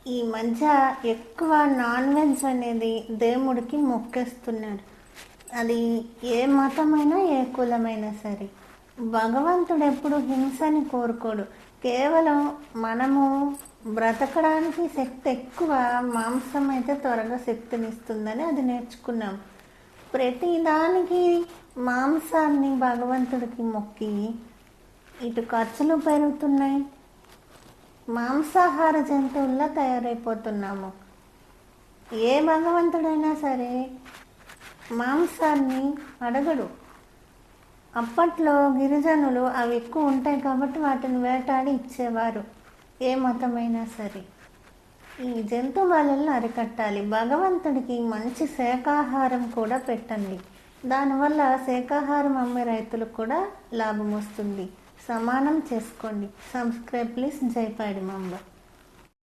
ఈ మధ్య ఎక్కువ నాన్ వెజ్ అనేది దేవుడికి మొక్కేస్తున్నారు. అది ఏ మతమైనా ఏ కులమైనా సరే. భగవంతుడు ఎప్పుడు హింసని కోరుకోడు. కేవలం మనము బ్రతకడానికి శక్తి ఎక్కువ, మాంసం అయితే త్వరగా శక్తినిస్తుందని అది నేర్చుకున్నాం. ప్రతి దానికి మాంసాన్ని భగవంతుడికి మొక్కి ఇటు ఖర్చులు పెరుగుతున్నాయి, మాంసాహార జంతువుల్లా తయారైపోతున్నాము. ఏ భగవంతుడైనా సరే మాంసాన్ని అడగడు. అప్పట్లో గిరిజనులు అవి ఎక్కువ ఉంటాయి కాబట్టి వాటిని వేటాడి ఇచ్చేవారు. ఏ మతమైనా సరే ఈ జంతు బలులను అరికట్టాలి. భగవంతుడికి మంచి శాకాహారం కూడా పెట్టండి. దానివల్ల శాకాహారం అమ్మే రైతులకు కూడా లాభం వస్తుంది. సమానం చేసుకోండి. Subscribe please. జై పాడి మంబ.